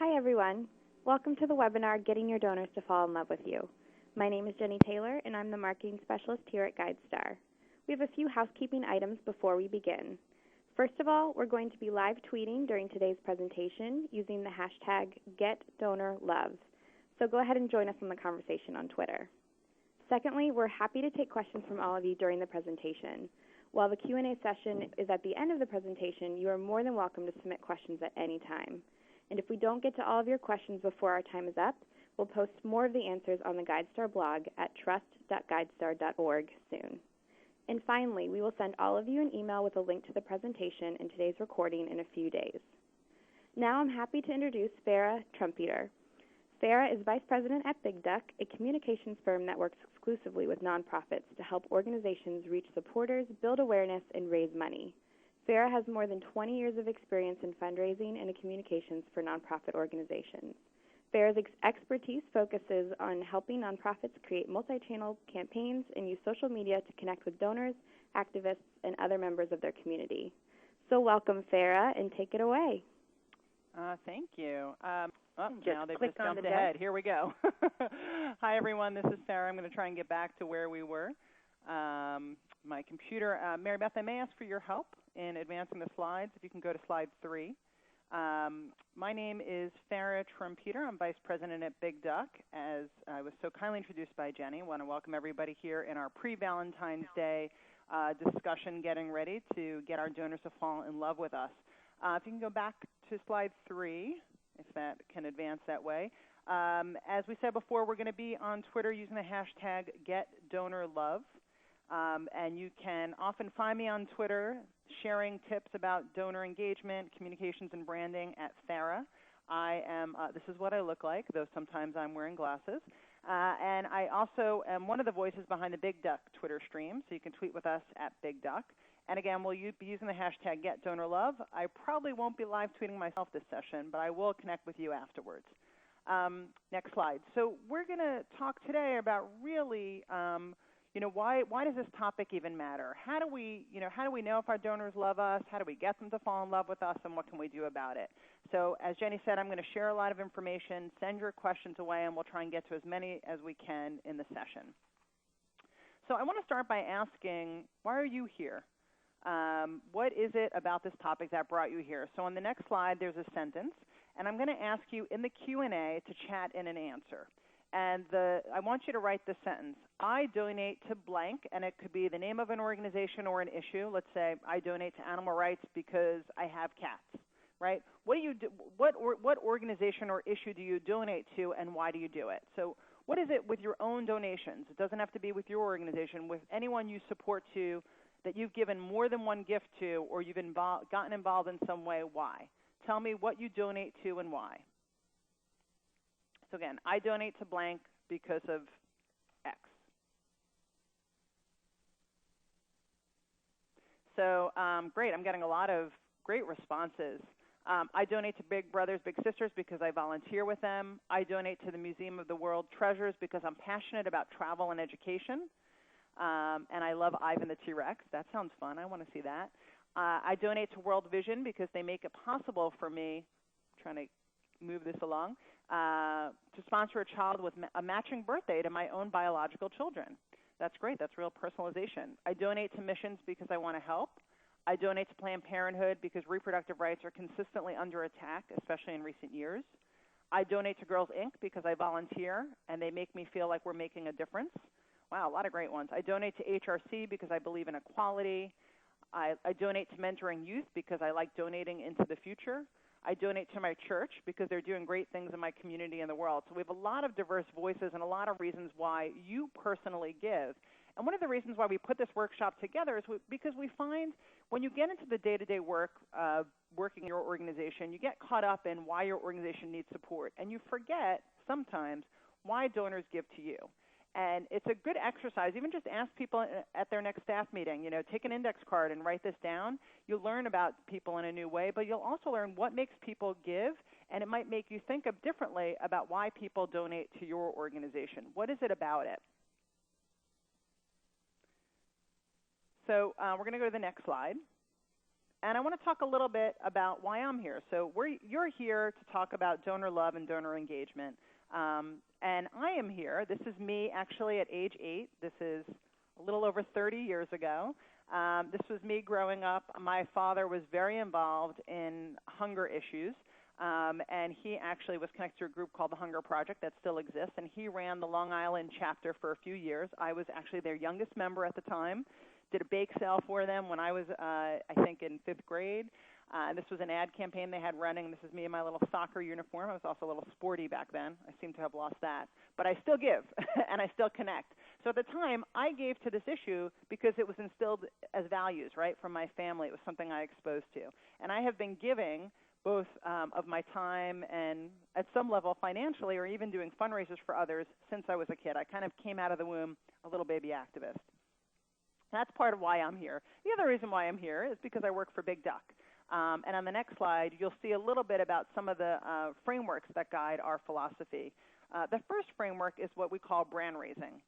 Hi, everyone. Welcome to the webinar, Getting Your Donors to Fall in Love with You. My name is Jenny Taylor, and I'm the marketing specialist here at GuideStar. We have a few housekeeping items before we begin. First of all, we're going to be live tweeting during today's presentation using the hashtag #GetDonorLove. So go ahead and join us in the conversation on Twitter. Secondly, we're happy to take questions from all of you during the presentation. While the Q&A session is at the end of the presentation, you are more than welcome to submit questions at any time. And if we don't get to all of your questions before our time is up, we'll post more of the answers on the GuideStar blog at trust.guidestar.org soon. And finally, we will send all of you an email with a link to the presentation and today's recording in a few days. Now I'm happy to introduce Farra Trompeter. Farra is Vice President at Big Duck, a communications firm that works exclusively with nonprofits to help organizations reach supporters, build awareness, and raise money. Farra has more than 20 years of experience in fundraising and communications for nonprofit organizations. Farra's expertise focuses on helping nonprofits create multi-channel campaigns and use social media to connect with donors, activists, and other members of their community. So welcome, Farra, and take it away. Thank you. Now they've just jumped ahead. Here we go. Hi, everyone. This is Farra. I'm going to try and get back to where we were. My computer, Mary Beth, I may ask for your help in advancing the slides. If you can go to slide 3. My name is Farra Trompeter. I'm Vice President at Big Duck. As I was so kindly introduced by Jenny, I want to welcome everybody here in our pre-Valentine's Day discussion, getting ready to get our donors to fall in love with us. If you can go back to slide 3, if that can advance that way. As we said before, we're going to be on Twitter using the hashtag #GetDonorLove. And you can often find me on Twitter sharing tips about donor engagement, communications, and branding at Farra. I am, this is what I look like, though sometimes I'm wearing glasses. And I also am one of the voices behind the Big Duck Twitter stream, so you can tweet with us at Big Duck. And again, we'll be using the hashtag #GetDonorLove. I probably won't be live tweeting myself this session, but I will connect with you afterwards. Next slide. So we're going to talk today about really why does this topic even matter? How do we know if our donors love us? How do we get them to fall in love with us? And what can we do about it? So as Jenny said, I'm going to share a lot of information, send your questions away, and we'll try and get to as many as we can in the session. So I want to start by asking, why are you here? What is it about this topic that brought you here? So on the next slide, there's a sentence, and I'm going to ask you in the Q&A to chat in an answer. And I want you to write this sentence. I donate to blank, and it could be the name of an organization or an issue. Let's say I donate to animal rights because I have cats, right? What organization or issue do you donate to, and why do you do it? So what is it with your own donations? It doesn't have to be with your organization, with anyone you support to, that you've given more than one gift to, or you've gotten involved in some way. Why? Tell me what you donate to and why. So again, I donate to blank because of X. So great, I'm getting a lot of great responses. I donate to Big Brothers Big Sisters because I volunteer with them. I donate to the Museum of the World Treasures because I'm passionate about travel and education. And I love Ivan the T-Rex. That sounds fun. I want to see that. I donate to World Vision because they make it possible for me, trying to move this along, to sponsor a child with a matching birthday to my own biological children. That's great. That's real personalization. I donate to missions because I want to help. I donate to Planned Parenthood because reproductive rights are consistently under attack, especially in recent years. I donate to Girls Inc. because I volunteer, and they make me feel like we're making a difference. Wow, a lot of great ones. I donate to HRC because I believe in equality. I donate to Mentoring Youth because I like donating into the future. I donate to my church because they're doing great things in my community and the world. So we have a lot of diverse voices and a lot of reasons why you personally give. And one of the reasons why we put this workshop together is because we find when you get into the day-to-day work of working in your organization, you get caught up in why your organization needs support, and you forget sometimes why donors give to you. And it's a good exercise. Even just ask people at their next staff meeting, take an index card and write this down. You'll learn about people in a new way, but you'll also learn what makes people give, and it might make you think differently about why people donate to your organization. What is it about it? So we're going to go to the next slide. And I want to talk a little bit about why I'm here. So you're here to talk about donor love and donor engagement. And I am here. This is me actually at age 8. This is a little over 30 years ago. This was me growing up. My father was very involved in hunger issues. And he actually was connected to a group called the Hunger Project that still exists. And he ran the Long Island chapter for a few years. I was actually their youngest member at the time. Did a bake sale for them when I was, I think, in 5th grade. This was an ad campaign they had running. This is me in my little soccer uniform. I was also a little sporty back then. I seem to have lost that. But I still give, and I still connect. So at the time, I gave to this issue because it was instilled as values, right, from my family. It was something I exposed to. And I have been giving both of my time and at some level financially or even doing fundraisers for others since I was a kid. I kind of came out of the womb a little baby activist. That's part of why I'm here. The other reason why I'm here is because I work for Big Duck. And on the next slide, you'll see a little bit about some of the frameworks that guide our philosophy. The first framework is what we call brand raising,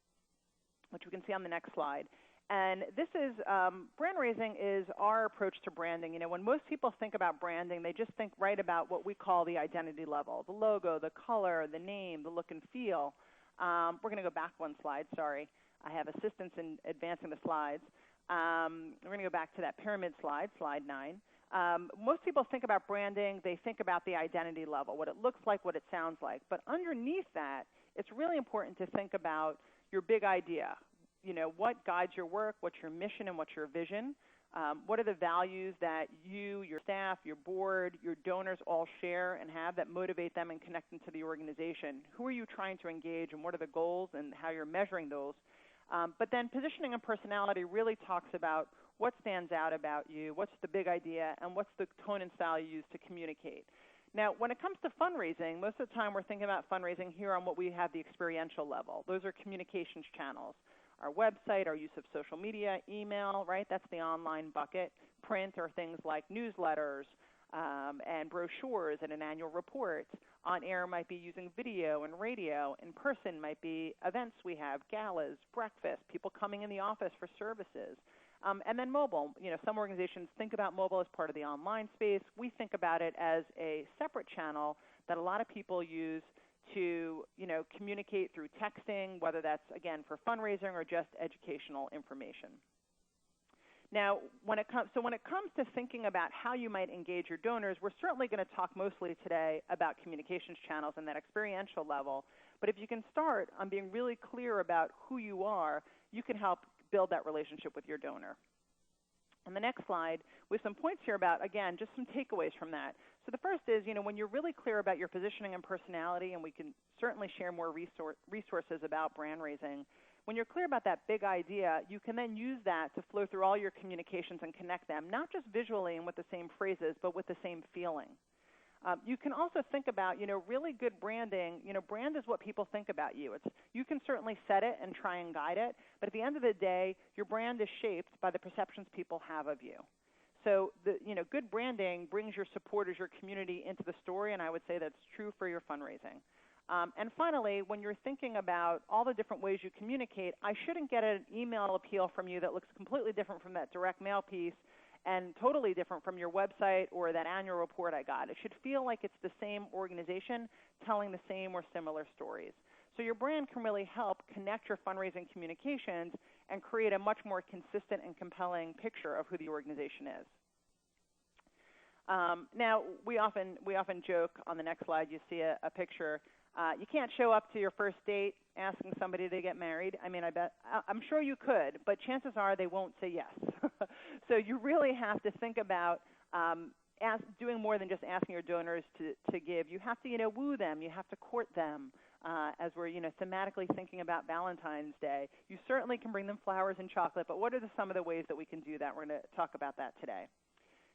which we can see on the next slide. And this is, brand raising is our approach to branding. You know, when most people think about branding, they just think right about what we call the identity level, the logo, the color, the name, the look and feel. We're going to go back one slide, sorry. I have assistance in advancing the slides. We're going to go back to that pyramid slide, slide 9. Most people think about branding, they think about the identity level, what it looks like, what it sounds like. But underneath that, it's really important to think about your big idea. You know, what guides your work, what's your mission and what's your vision? What are the values that you, your staff, your board, your donors all share and have that motivate them and connect them to the organization? Who are you trying to engage and what are the goals and how you're measuring those? But then positioning and personality really talks about what stands out about you, what's the big idea, and what's the tone and style you use to communicate. Now, when it comes to fundraising, most of the time we're thinking about fundraising here on what we have the experiential level. Those are communications channels. Our website, our use of social media, email, right? That's the online bucket. Print are things like newsletters and brochures and an annual report. On air might be using video and radio. In person might be events we have, galas, breakfast, people coming in the office for services. And then mobile. You know, some organizations think about mobile as part of the online space. We think about it as a separate channel that a lot of people use to, you know, communicate through texting, whether that's, again, for fundraising or just educational information. Now, when it comes to thinking about how you might engage your donors, we're certainly going to talk mostly today about communications channels and that experiential level. But if you can start on being really clear about who you are, you can help build that relationship with your donor. On the next slide, we have some points here about, again, just some takeaways from that. So the first is, you know, when you're really clear about your positioning and personality, and we can certainly share more resources about brand raising, when you're clear about that big idea, you can then use that to flow through all your communications and connect them, not just visually and with the same phrases, but with the same feeling. You can also think about, you know, really good branding. You know, brand is what people think about you. You can certainly set it and try and guide it, but at the end of the day, your brand is shaped by the perceptions people have of you. So, good branding brings your supporters, your community into the story, and I would say that's true for your fundraising. And finally, when you're thinking about all the different ways you communicate, I shouldn't get an email appeal from you that looks completely different from that direct mail piece and totally different from your website or that annual report I got. It should feel like it's the same organization telling the same or similar stories. So your brand can really help connect your fundraising communications and create a much more consistent and compelling picture of who the organization is. Now, we often joke on the next slide, you see a picture. You can't show up to your first date asking somebody to get married. I mean, I'm sure you could, but chances are they won't say yes. So you really have to think about doing more than just asking your donors to give. You have to, woo them. You have to court them. As we're, thematically thinking about Valentine's Day. You certainly can bring them flowers and chocolate, but what are some of the ways that we can do that? We're going to talk about that today.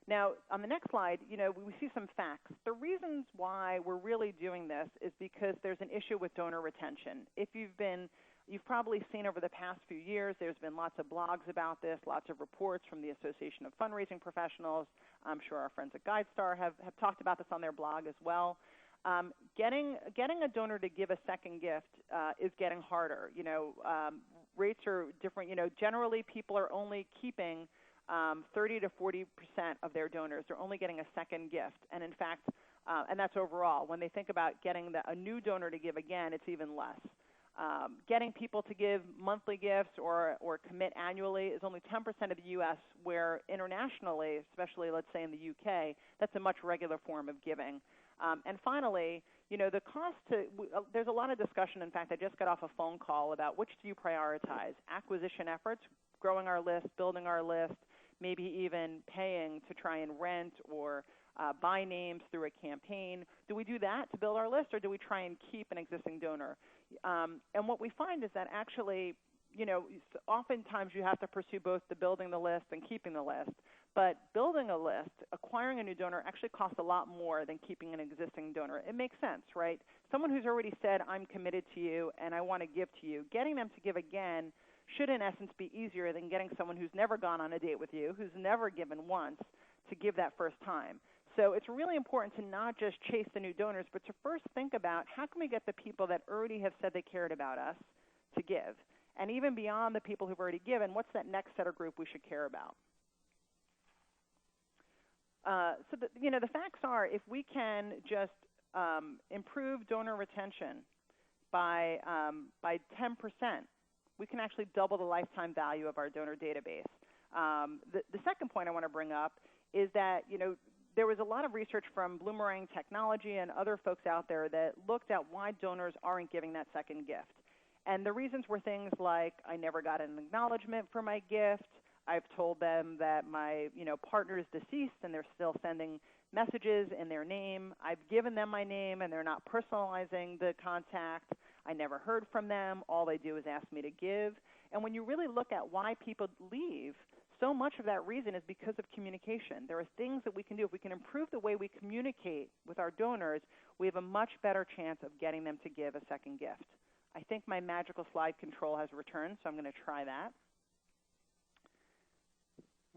Now, on the next slide, we see some facts. The reasons why we're really doing this is because there's an issue with donor retention. If you've probably seen over the past few years, there's been lots of blogs about this, lots of reports from the Association of Fundraising Professionals. I'm sure our friends at GuideStar have talked about this on their blog as well. Getting a donor to give a second gift is getting harder. Rates are different. Generally people are only keeping 30 to 40% of their donors are only getting a second gift. And in fact, and that's overall. When they think about getting a new donor to give again, it's even less. Getting people to give monthly gifts or commit annually is only 10% of the U.S., where internationally, especially let's say in the UK, that's a much regular form of giving. And finally, the cost there's a lot of discussion. In fact, I just got off a phone call about which do you prioritize: acquisition efforts, growing our list, building our list, maybe even paying to try and rent or buy names through a campaign. Do we do that to build our list, or do we try and keep an existing donor? And what we find is that actually, oftentimes you have to pursue both the building the list and keeping the list. But building a list, acquiring a new donor, actually costs a lot more than keeping an existing donor. It makes sense, right? Someone who's already said, I'm committed to you and I want to give to you, getting them to give again should in essence be easier than getting someone who's never gone on a date with you, who's never given once, to give that first time. So it's really important to not just chase the new donors, but to first think about how can we get the people that already have said they cared about us to give? And even beyond the people who've already given, what's that next set of group we should care about? So the facts are, if we can just improve donor retention by 10%, we can actually double the lifetime value of our donor database. The second point I want to bring up is that, there was a lot of research from Bloomerang Technology and other folks out there that looked at why donors aren't giving that second gift. And the reasons were things like, I never got an acknowledgement for my gift. I've told them that my partner is deceased and they're still sending messages in their name. I've given them my name and they're not personalizing the contact. I never heard from them. All they do is ask me to give. And when you really look at why people leave, so much of that reason is because of communication. There are things that we can do. If we can improve the way we communicate with our donors, we have a much better chance of getting them to give a second gift. I think my magical slide control has returned, so I'm going to try that.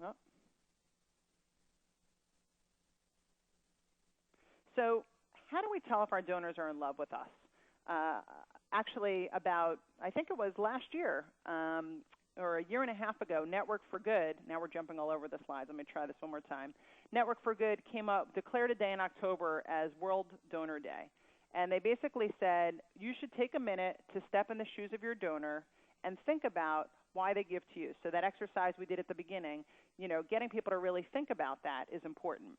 Oh. So how do we tell if our donors are in love with us? Actually, I think it was last year, or a year and a half ago, Network for Good, now we're jumping all over the slides, let me try this one more time. Network for Good declared a day in October as World Donor Day. And they basically said, you should take a minute to step in the shoes of your donor and think about why they give to you. So that exercise we did at the beginning, getting people to really think about that is important.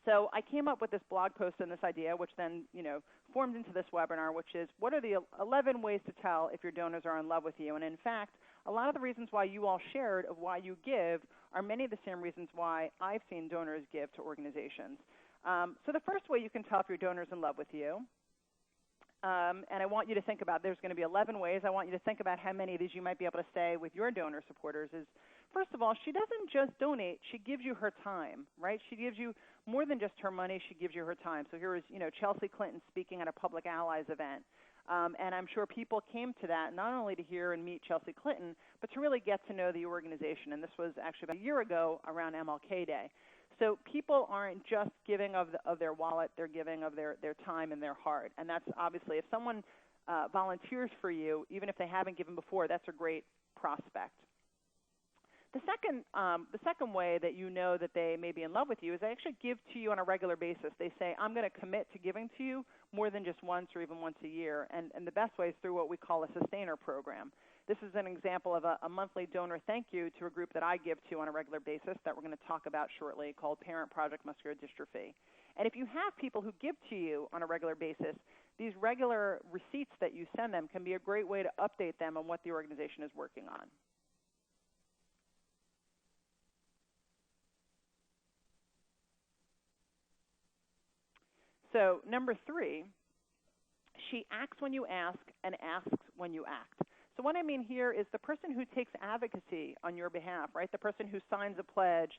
So I came up with this blog post and this idea, which then, formed into this webinar, which is, what are the 11 ways to tell if your donors are in love with you? And in fact, a lot of the reasons why you all shared of why you give are many of the same reasons why I've seen donors give to organizations. So the first way you can tell if your donor's in love with you, and I want you to think about, there's going to be 11 ways. I want you to think about how many of these you might be able to say with your donor supporters is, first of all, she doesn't just donate, she gives you her time, right? She gives you more than just her money, she gives you her time. So here is, Chelsea Clinton speaking at a Public Allies event. And I'm sure people came to that not only to hear and meet Chelsea Clinton, but to really get to know the organization. And this was actually about a year ago around MLK Day. So people aren't just giving of their wallet, they're giving of their time and their heart. And that's obviously, if someone volunteers for you, even if they haven't given before, that's a great prospect. The second way that you know that they may be in love with you is they actually give to you on a regular basis. They say, I'm going to commit to giving to you more than just once or even once a year. And the best way is through what we call a sustainer program. This is an example of a monthly donor thank you to a group that I give to on a regular basis that we're going to talk about shortly, called Parent Project Muscular Dystrophy. And if you have people who give to you on a regular basis, these regular receipts that you send them can be a great way to update them on what the organization is working on. So number 3, she acts when you ask and asks when you act. So what I mean here is the person who takes advocacy on your behalf, right? The person who signs a pledge,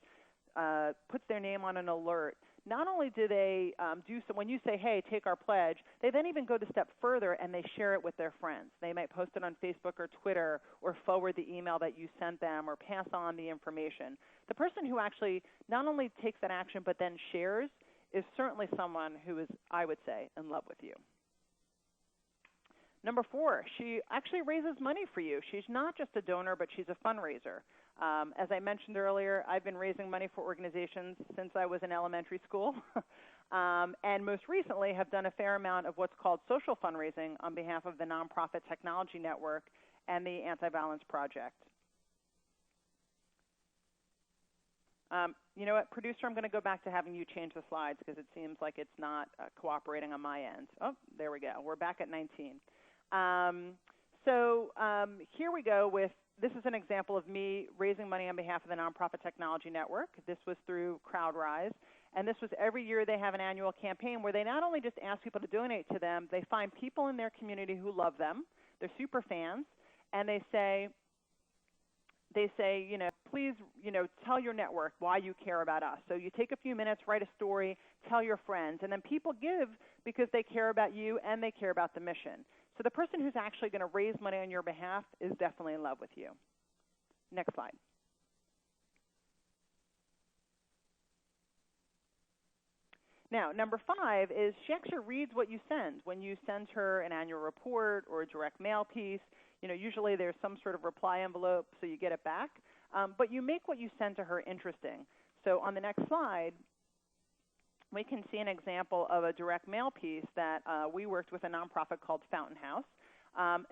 puts their name on an alert. Not only do they do so, when you say, hey, take our pledge, they then even go the step further and they share it with their friends. They might post it on Facebook or Twitter or forward the email that you sent them or pass on the information. The person who actually not only takes that action but then shares is certainly someone who is, I would say, in love with you. Number 4, she actually raises money for you. She's not just a donor, but she's a fundraiser. As I mentioned earlier, I've been raising money for organizations since I was in elementary school. And most recently have done a fair amount of what's called social fundraising on behalf of the Nonprofit Technology Network and the Anti-Violence Project. You know what, producer, I'm going to go back to having you change the slides because it seems like it's not cooperating on my end. Oh, there we go. We're back at 19. Here we go with, this is an example of me raising money on behalf of the Nonprofit Technology Network. This was through CrowdRise. And this was every year they have an annual campaign where they not only just ask people to donate to them, they find people in their community who love them. They're super fans. And they say, you know, please, you know, tell your network why you care about us. So you take a few minutes, write a story, tell your friends, and then people give because they care about you and they care about the mission. So the person who's actually going to raise money on your behalf is definitely in love with you. Next slide. Now, number 5 is she actually reads what you send. When you send her an annual report or a direct mail piece, you know, usually there's some sort of reply envelope so you get it back. But you make what you send to her interesting. So on the next slide, we can see an example of a direct mail piece that we worked with a nonprofit called Fountain House.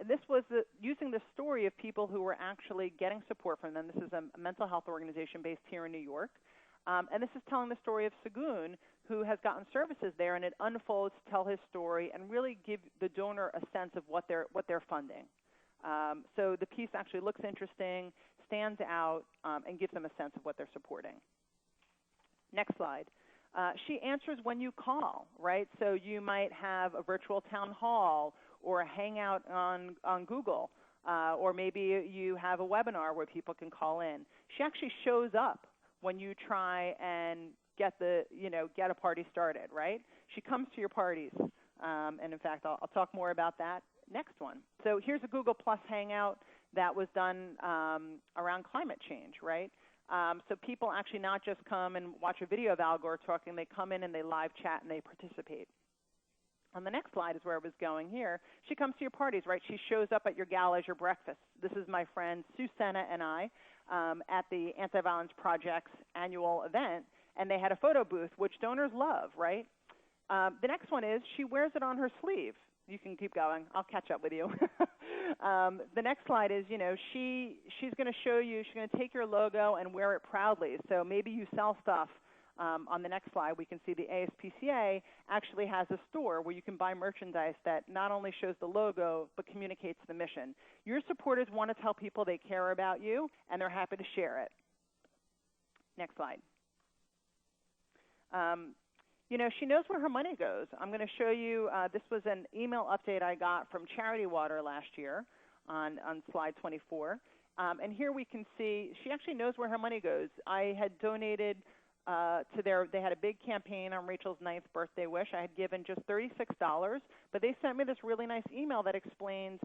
This was using the story of people who were actually getting support from them. This is a mental health organization based here in New York. And this is telling the story of Sagoon, who has gotten services there, and it unfolds to tell his story and really give the donor a sense of what they're funding. So the piece actually looks interesting, stands out, and gives them a sense of what they're supporting. Next slide. She answers when you call, right? So you might have a virtual town hall or a hangout on Google, or maybe you have a webinar where people can call in. She actually shows up when you try and get a party started, right? She comes to your parties, and in fact, I'll talk more about that next one. So here's a Google Plus Hangout that was done around climate change, right? So people actually not just come and watch a video of Al Gore talking, they come in and they live chat and they participate. On the next slide is where I was going here. She comes to your parties, right? She shows up at your galas, your breakfasts. This is my friend Sue Senna and I at the Anti-Violence Project's annual event, and they had a photo booth, which donors love, right? The next one is she wears it on her sleeve. You can keep going. I'll catch up with you. The next slide is, you know, she's going to show you, she's going to take your logo and wear it proudly. So maybe you sell stuff. On the next slide, we can see the ASPCA actually has a store where you can buy merchandise that not only shows the logo, but communicates the mission. Your supporters want to tell people they care about you, and they're happy to share it. Next slide. You know, she knows where her money goes. I'm going to show you, this was an email update I got from Charity Water last year on slide 24. And here we can see she actually knows where her money goes. I had donated they had a big campaign on Rachel's 9th birthday wish. I had given just $36, but they sent me this really nice email that explains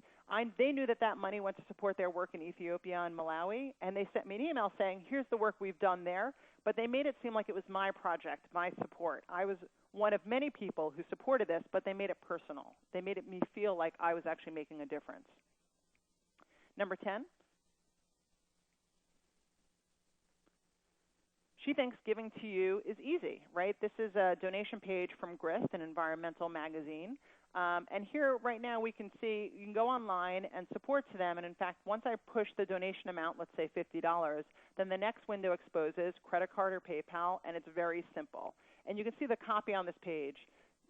they knew that money went to support their work in Ethiopia and Malawi, and they sent me an email saying, here's the work we've done there, but they made it seem like it was my project, my support. I was one of many people who supported this, but they made it personal. They made me feel like I was actually making a difference. Number 10. She thinks giving to you is easy, right? This is a donation page from Grist, an environmental magazine. And here right now we can see you can go online and support to them. And in fact, once I push the donation amount, let's say $50, then the next window exposes credit card or PayPal, and it's very simple. And you can see the copy on this page,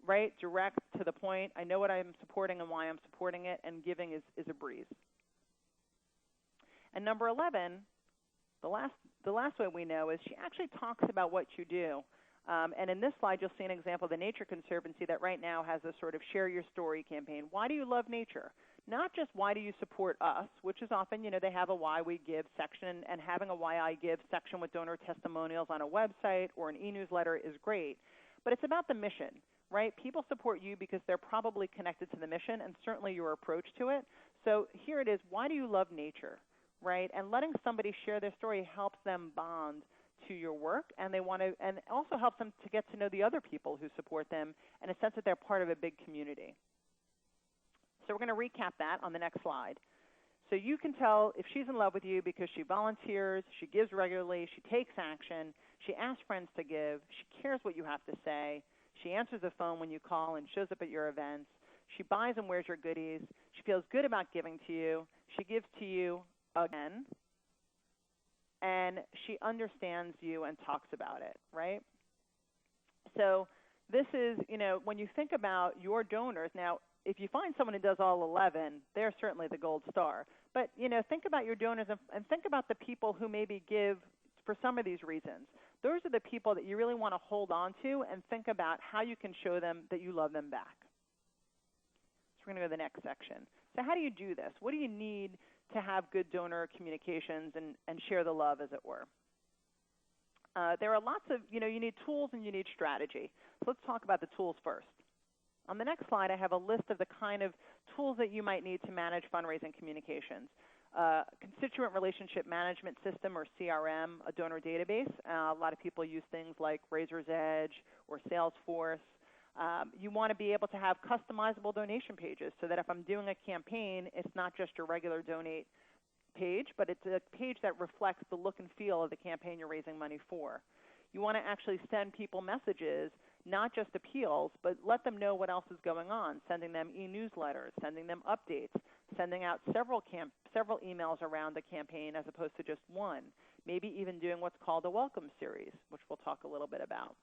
right? Direct to the point. I know what I'm supporting and why I'm supporting it, and giving is a breeze. And number 11, the last way we know is she actually talks about what you do. And in this slide, you'll see an example of the Nature Conservancy that right now has a sort of share your story campaign. Why do you love nature? Not just why do you support us, which is often, you know, they have a why we give section, and having a why I give section with donor testimonials on a website or an e-newsletter is great. But it's about the mission, right? People support you because they're probably connected to the mission and certainly your approach to it. So here it is, why do you love nature, right? And letting somebody share their story helps them bond to your work, and and also helps them to get to know the other people who support them and a sense that they're part of a big community. So we're going to recap that on the next slide. So you can tell if she's in love with you because she volunteers, she gives regularly, she takes action, she asks friends to give, she cares what you have to say, she answers the phone when you call and shows up at your events, she buys and wears your goodies, she feels good about giving to you, she gives to you again, and she understands you and talks about it, right? So this is, when you think about your donors, now, if you find someone who does all 11, they're certainly the gold star. But, think about your donors and think about the people who maybe give for some of these reasons. Those are the people that you really want to hold on to and think about how you can show them that you love them back. So we're going to go to the next section. So how do you do this? What do you need to have good donor communications and share the love, as it were? There are lots of, you need tools and you need strategy. So let's talk about the tools first. On the next slide, I have a list of the kind of tools that you might need to manage fundraising communications. Constituent Relationship Management System, or CRM, a donor database. A lot of people use things like Razor's Edge or Salesforce. You want to be able to have customizable donation pages so that if I'm doing a campaign, it's not just your regular donate page, but it's a page that reflects the look and feel of the campaign you're raising money for. You want to actually send people messages, not just appeals, but let them know what else is going on, sending them e-newsletters, sending them updates, sending out several emails around the campaign as opposed to just one, maybe even doing what's called a welcome series, which we'll talk a little bit about.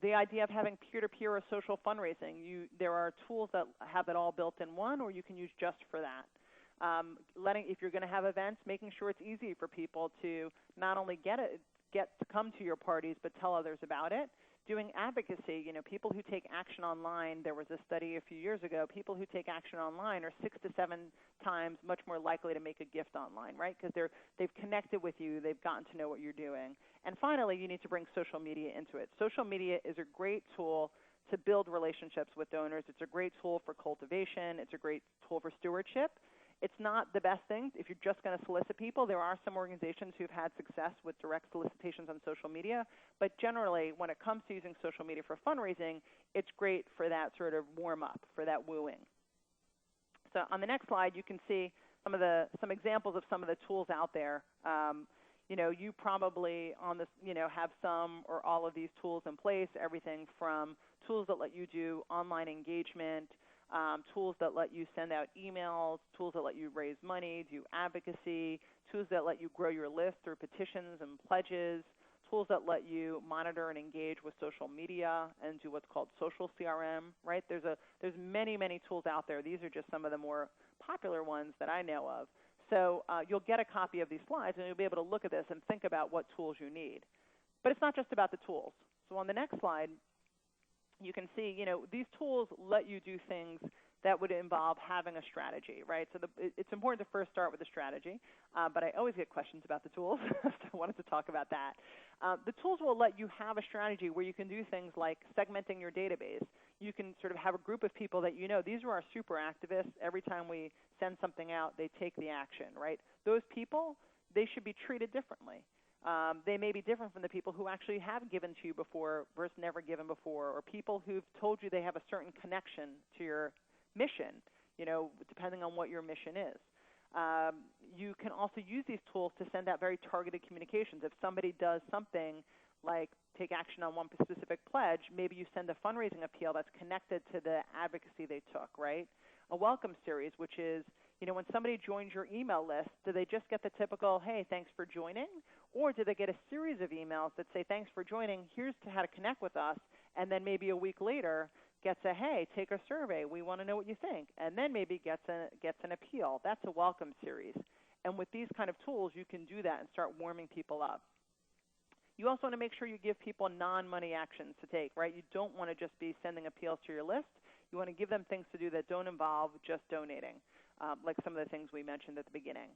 The idea of having peer-to-peer or social fundraising, there are tools that have it all built in one, or you can use just for that. If you're going to have events, making sure it's easy for people to not only get to come to your parties, but tell others about it. Doing advocacy, people who take action online, there was a study a few years ago, people who take action online are 6 to 7 times much more likely to make a gift online, right? Because they've connected with you, they've gotten to know what you're doing. And finally, you need to bring social media into it. Social media is a great tool to build relationships with donors. It's a great tool for cultivation. It's a great tool for stewardship. It's not the best thing if you're just going to solicit people. There are some organizations who've had success with direct solicitations on social media, but generally when it comes to using social media for fundraising, it's great for that sort of warm-up, for that wooing. So on the next slide, you can see some examples of some of the tools out there. You probably have some or all of these tools in place, everything from tools that let you do online engagement, tools that let you send out emails, tools that let you raise money, do advocacy, tools that let you grow your list through petitions and pledges, tools that let you monitor and engage with social media and do what's called social CRM, right? There's many, many tools out there. These are just some of the more popular ones that I know of. So you'll get a copy of these slides and you'll be able to look at this and think about what tools you need. But it's not just about the tools. So on the next slide, you can see, these tools let you do things that would involve having a strategy, right? So it's important to first start with the strategy, but I always get questions about the tools, so I wanted to talk about that. The tools will let you have a strategy where you can do things like segmenting your database. You can sort of have a group of people that these are our super activists. Every time we send something out, they take the action, right? Those people, they should be treated differently. They may be different from the people who actually have given to you before versus never given before, or people who've told you they have a certain connection to your mission, depending on what your mission is. You can also use these tools to send out very targeted communications. If somebody does something like take action on one specific pledge, maybe you send a fundraising appeal that's connected to the advocacy they took, right? A welcome series, which is, when somebody joins your email list, do they just get the typical, hey, thanks for joining? Or do they get a series of emails that say, thanks for joining, here's how to connect with us, and then maybe a week later gets a, hey, take a survey, we want to know what you think, and then maybe gets an appeal. That's a welcome series. And with these kind of tools, you can do that and start warming people up. You also want to make sure you give people non-money actions to take, right? You don't want to just be sending appeals to your list. You want to give them things to do that don't involve just donating, like some of the things we mentioned at the beginning.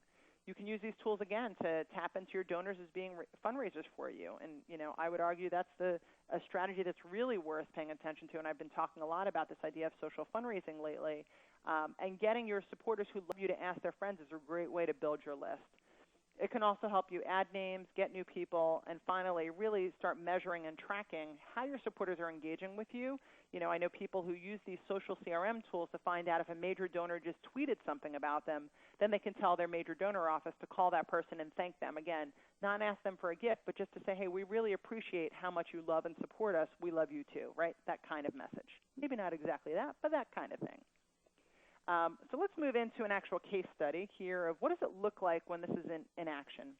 You can use these tools, again, to tap into your donors as being fundraisers for you. And, I would argue that's a strategy that's really worth paying attention to. And I've been talking a lot about this idea of social fundraising lately. And getting your supporters who love you to ask their friends is a great way to build your list. It can also help you add names, get new people, and finally really start measuring and tracking how your supporters are engaging with you. I know people who use these social CRM tools to find out if a major donor just tweeted something about them, then they can tell their major donor office to call that person and thank them. Again, not ask them for a gift, but just to say, hey, we really appreciate how much you love and support us. We love you too, right? That kind of message. Maybe not exactly that, but that kind of thing. So let's move into an actual case study here of what does it look like when this is in action.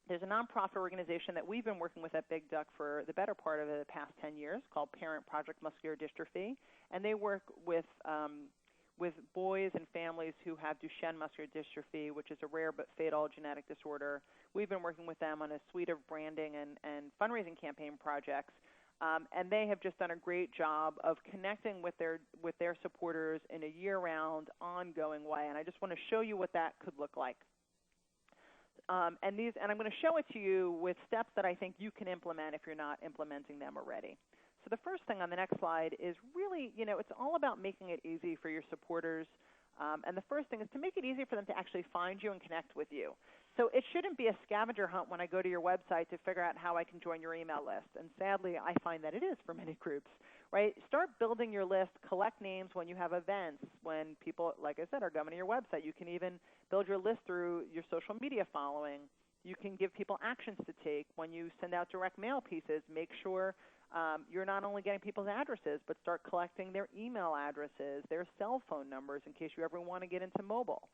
There's a nonprofit organization that we've been working with at Big Duck for the better part of the past 10 years called Parent Project Muscular Dystrophy, and they work with boys and families who have Duchenne muscular dystrophy, which is a rare but fatal genetic disorder. We've been working with them on a suite of branding and fundraising campaign projects, and they have just done a great job of connecting with their supporters in a year-round, ongoing way, and I just want to show you what that could look like. And I'm going to show it to you with steps that I think you can implement if you're not implementing them already. So the first thing on the next slide is really, it's all about making it easy for your supporters. And the first thing is to make it easy for them to actually find you and connect with you. So it shouldn't be a scavenger hunt when I go to your website to figure out how I can join your email list. And sadly, I find that it is for many groups, right? Start building your list, collect names when you have events, when people, like I said, are coming to your website. You can even build your list through your social media following. You can give people actions to take when you send out direct mail pieces. Make sure you're not only getting people's addresses, but start collecting their email addresses, their cell phone numbers in case you ever want to get into mobile.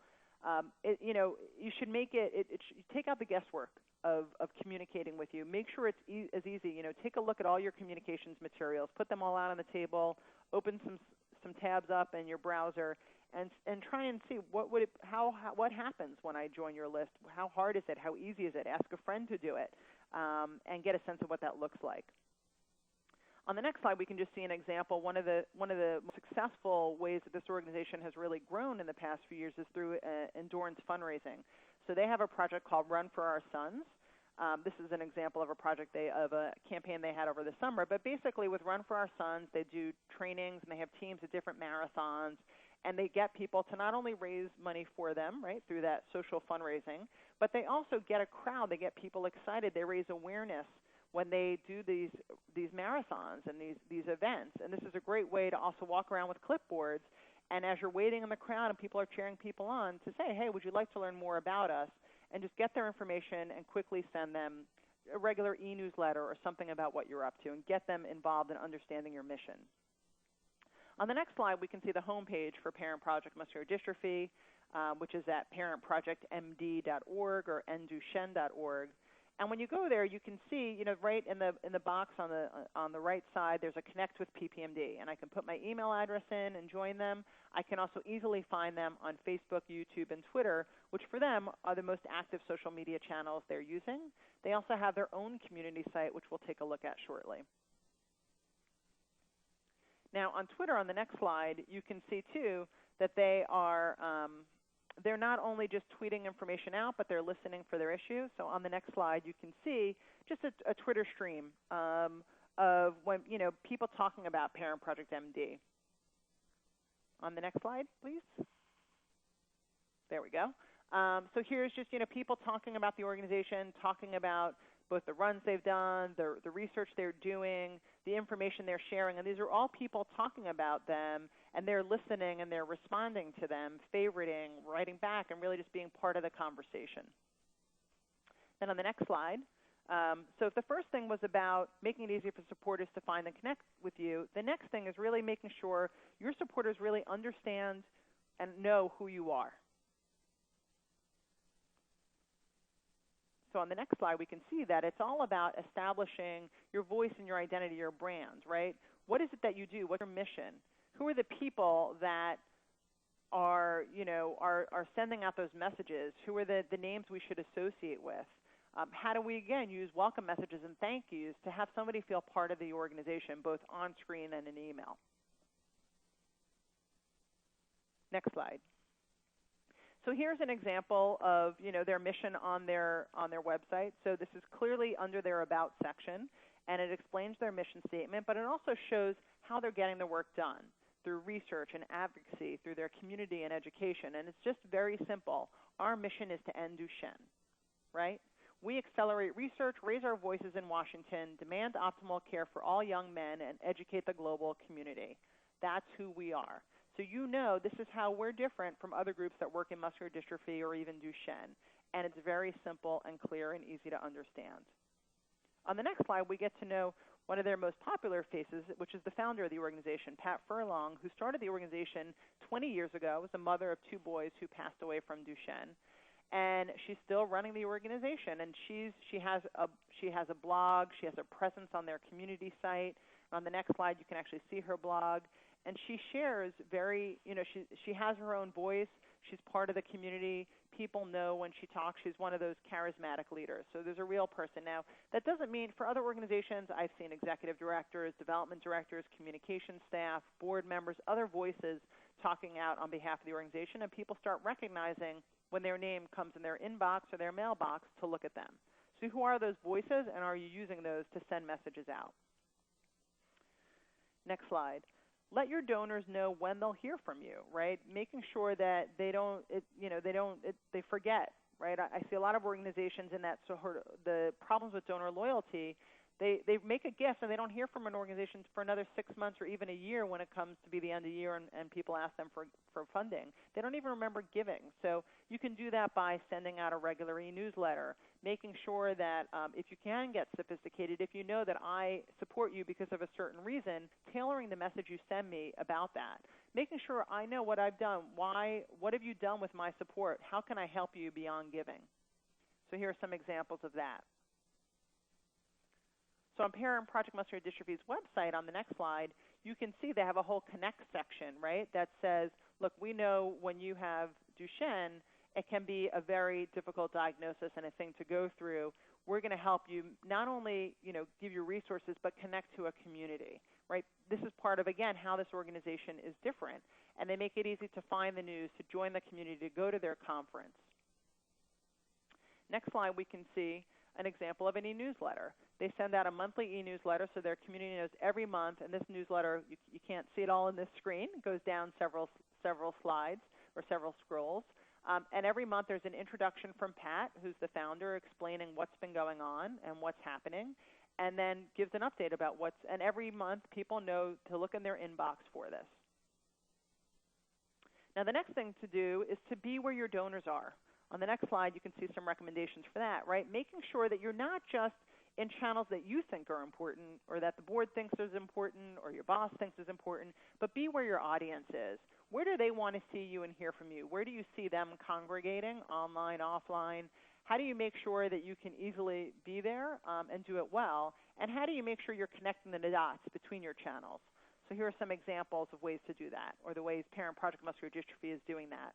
You should make it take out the guesswork of communicating with you. Make sure it's as easy. Take a look at all your communications materials, put them all out on the table, open some tabs up in your browser, and try and see what happens when I join your list. How hard is it? How easy is it? Ask a friend to do it, and get a sense of what that looks like. On the next slide, we can just see an example. One of the successful ways that this organization has really grown in the past few years is through endurance fundraising. So they have a project called Run for Our Sons. This is an example of a campaign they had over the summer. But basically, with Run for Our Sons, they do trainings and they have teams at different marathons, and they get people to not only raise money for them, right, through that social fundraising, but they also get a crowd. They get people excited. They raise awareness when they do these marathons and these events. And this is a great way to also walk around with clipboards, and as you're waiting in the crowd and people are cheering people on, to say, hey, would you like to learn more about us? And just get their information and quickly send them a regular e-newsletter or something about what you're up to, and get them involved in understanding your mission. On the next slide, we can see the homepage for Parent Project Muscular Dystrophy, which is at parentprojectmd.org or nduchenne.org. And when you go there, you can see, right in the box on the right side, there's a Connect with PPMD, and I can put my email address in and join them. I can also easily find them on Facebook, YouTube, and Twitter, which for them are the most active social media channels they're using. They also have their own community site, which we'll take a look at shortly. Now, on Twitter, on the next slide, you can see too that they are they're not only just tweeting information out, but they're listening for their issue. So on the next slide, you can see just a Twitter stream of when people talking about Parent Project MD. On the next slide, please. There we go. So here's just people talking about the organization, talking about both the runs they've done, the research they're doing, the information they're sharing, and these are all people talking about them, and they're listening and they're responding to them, favoriting, writing back, and really just being part of the conversation. Then on the next slide, so if the first thing was about making it easy for supporters to find and connect with you, the next thing is really making sure your supporters really understand and know who you are. So on the next slide, we can see that it's all about establishing your voice and your identity, your brand, right? What is it that you do? What's your mission? Who are the people that are sending out those messages? Who are the names we should associate with? How do we, again, use welcome messages and thank yous to have somebody feel part of the organization, both on screen and in email? Next slide. So here's an example of their mission on their website. So this is clearly under their About section, and it explains their mission statement, but it also shows how they're getting the work done through research and advocacy, through their community and education. And it's just very simple. Our mission is to end Duchenne, right? We accelerate research, raise our voices in Washington, demand optimal care for all young men, and educate the global community. That's who we are. So you know this is how we're different from other groups that work in muscular dystrophy or even Duchenne. And it's very simple and clear and easy to understand. On the next slide, we get to know one of their most popular faces, which is the founder of the organization, Pat Furlong, who started the organization 20 years ago, was a mother of 2 boys who passed away from Duchenne. And she's still running the organization, and she has a blog, she has a presence on their community site. On the next slide, you can actually see her blog, and she shares she has her own voice. She's part of the community. People know when she talks. She's one of those charismatic leaders. So there's a real person. Now, that doesn't mean for other organizations, I've seen executive directors, development directors, communication staff, board members, other voices talking out on behalf of the organization, and people start recognizing when their name comes in their inbox or their mailbox to look at them. So who are those voices, and are you using those to send messages out? Next slide. Let your donors know when they'll hear from you, right? Making sure that they forget, right? I see a lot of organizations in that the problems with donor loyalty. They make a gift and they don't hear from an organization for another 6 months or even a year when it comes to be the end of the year and people ask them for funding. They don't even remember giving. So you can do that by sending out a regular e-newsletter, making sure that if you can get sophisticated, if you know that I support you because of a certain reason, tailoring the message you send me about that. Making sure I know what I've done. What have you done with my support? How can I help you beyond giving? So here are some examples of that. So on Parent Project Muscular Dystrophy's website, on the next slide, you can see they have a whole Connect section, right, that says, look, we know when you have Duchenne, it can be a very difficult diagnosis and a thing to go through. We're going to help you not only, give you resources, but connect to a community, right? This is part of, again, how this organization is different. And they make it easy to find the news, to join the community, to go to their conference. Next slide, we can see an example of an e-newsletter. They send out a monthly e-newsletter so their community knows every month, and this newsletter, you can't see it all on this screen. It goes down several slides or several scrolls. And every month there's an introduction from Pat, who's the founder, explaining what's been going on and what's happening, and then gives an update about and every month people know to look in their inbox for this. Now the next thing to do is to be where your donors are. On the next slide, you can see some recommendations for that, right? Making sure that you're not just in channels that you think are important or that the board thinks is important or your boss thinks is important, but be where your audience is. Where do they want to see you and hear from you? Where do you see them congregating, online, offline? How do you make sure that you can easily be there and do it well? And how do you make sure you're connecting the dots between your channels? So here are some examples of ways to do that, or the ways Parent Project Muscular Dystrophy is doing that.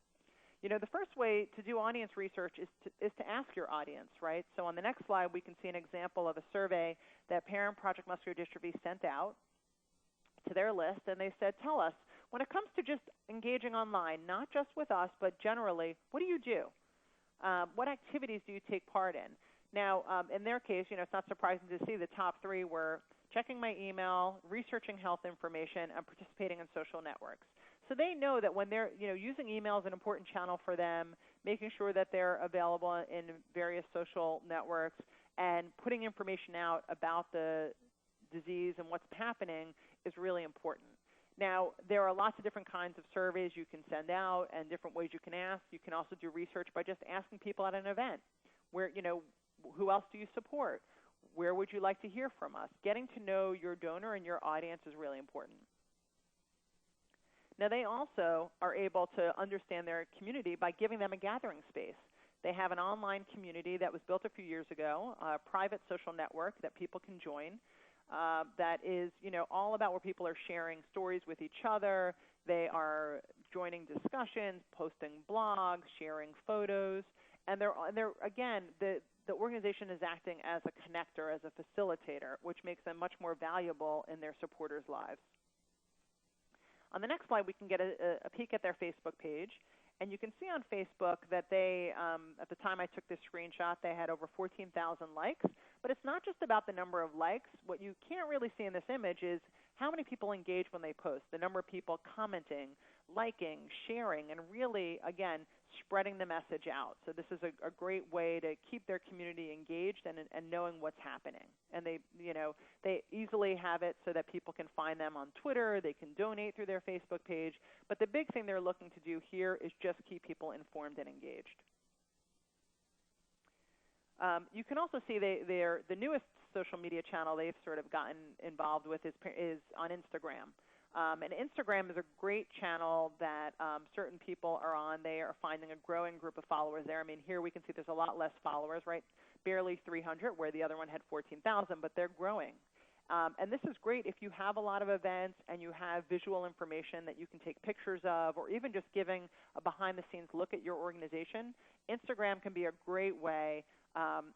The first way to do audience research is to ask your audience, right? So on the next slide, we can see an example of a survey that Parent Project Muscular Dystrophy sent out to their list, and they said, tell us, when it comes to just engaging online, not just with us, but generally, what do you do? What activities do you take part in? Now, in their case, it's not surprising to see the top 3 were checking my email, researching health information, and participating in social networks. So they know that when they're using email is an important channel for them, making sure that they're available in various social networks, and putting information out about the disease and what's happening is really important. Now, there are lots of different kinds of surveys you can send out and different ways you can ask. You can also do research by just asking people at an event where, who else do you support? Where would you like to hear from us? Getting to know your donor and your audience is really important. Now, they also are able to understand their community by giving them a gathering space. They have an online community that was built a few years ago, a private social network that people can join that is, all about where people are sharing stories with each other. They are joining discussions, posting blogs, sharing photos, and they're again, the organization is acting as a connector, as a facilitator, which makes them much more valuable in their supporters' lives. On the next slide, we can get a peek at their Facebook page. And you can see on Facebook that they, at the time I took this screenshot, they had over 14,000 likes. But it's not just about the number of likes. What you can't really see in this image is how many people engage when they post, the number of people commenting, liking, sharing, and really, again, spreading the message out. So this is a great way to keep their community engaged and knowing what's happening. And they easily have it so that people can find them on Twitter, they can donate through their Facebook page. But the big thing they're looking to do here is just keep people informed and engaged. You can also see the newest social media channel they've sort of gotten involved with is on Instagram. And Instagram is a great channel that certain people are on. They are finding a growing group of followers there. I mean, here we can see there's a lot less followers, right? Barely 300, where the other one had 14,000, but they're growing. And this is great if you have a lot of events and you have visual information that you can take pictures of, or even just giving a behind-the-scenes look at your organization. Instagram can be a great way.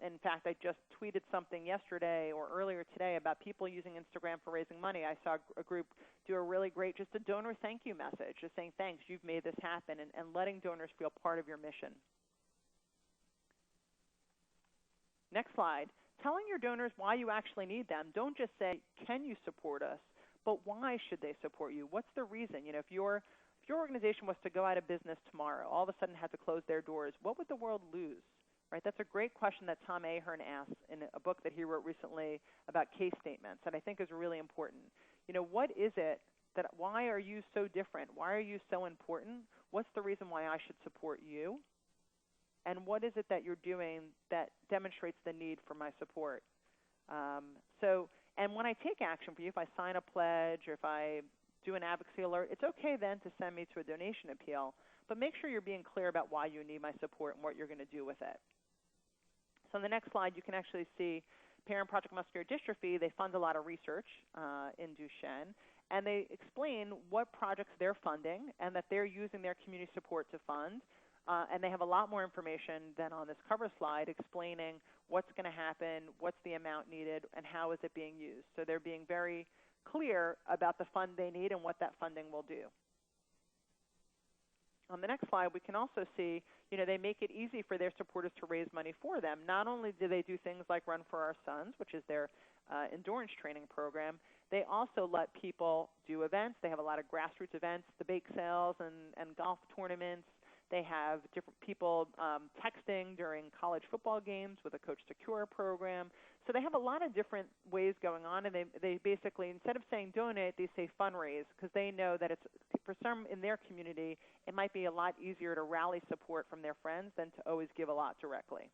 In fact, I just tweeted something yesterday or earlier today about people using Instagram for raising money. I saw a group do a really great, just a donor thank you message, just saying thanks, you've made this happen, and letting donors feel part of your mission. Next slide. Telling your donors why you actually need them. Don't just say, can you support us, but why should they support you? What's the reason? If your organization was to go out of business tomorrow, all of a sudden had to close their doors, what would the world lose? Right? That's a great question that Tom Ahern asks in a book that he wrote recently about case statements, and I think is really important. What is it why are you so different? Why are you so important? What's the reason why I should support you? And what is it that you're doing that demonstrates the need for my support? And when I take action for you, if I sign a pledge or if I do an advocacy alert, it's okay then to send me to a donation appeal, but make sure you're being clear about why you need my support and what you're going to do with it. So on the next slide, you can actually see Parent Project Muscular Dystrophy. They fund a lot of research in Duchenne, and they explain what projects they're funding and that they're using their community support to fund. And they have a lot more information than on this cover slide explaining what's going to happen, what's the amount needed, and how is it being used. So they're being very clear about the fund they need and what that funding will do. On the next slide, we can also see, they make it easy for their supporters to raise money for them. Not only do they do things like Run for Our Sons, which is their endurance training program, they also let people do events. They have a lot of grassroots events, the bake sales and golf tournaments. They have different people texting during college football games with a Coach to Cure program. So they have a lot of different ways going on, and they basically, instead of saying donate, they say fundraise, because they know that it's, for some in their community, it might be a lot easier to rally support from their friends than to always give a lot directly.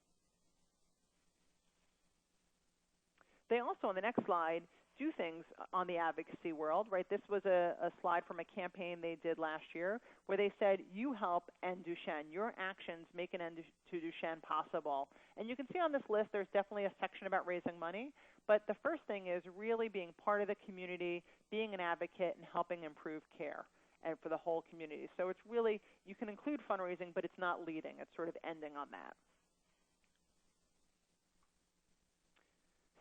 They also, on the next slide, do things on the advocacy world, right? This was a slide from a campaign they did last year where they said, you help end Duchenne. Your actions make an end to Duchenne possible. And you can see on this list there's definitely a section about raising money, but the first thing is really being part of the community, being an advocate, and helping improve care and for the whole community. So it's really, you can include fundraising, but it's not leading. It's sort of ending on that.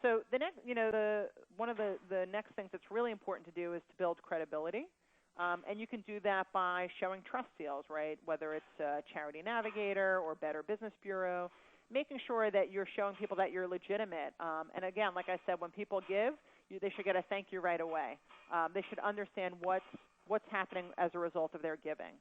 So the next, one of the next things that's really important to do is to build credibility, and you can do that by showing trust seals, right? Whether it's Charity Navigator or Better Business Bureau, making sure that you're showing people that you're legitimate. And again, like I said, when people give, they should get a thank you right away. They should understand what's happening as a result of their giving.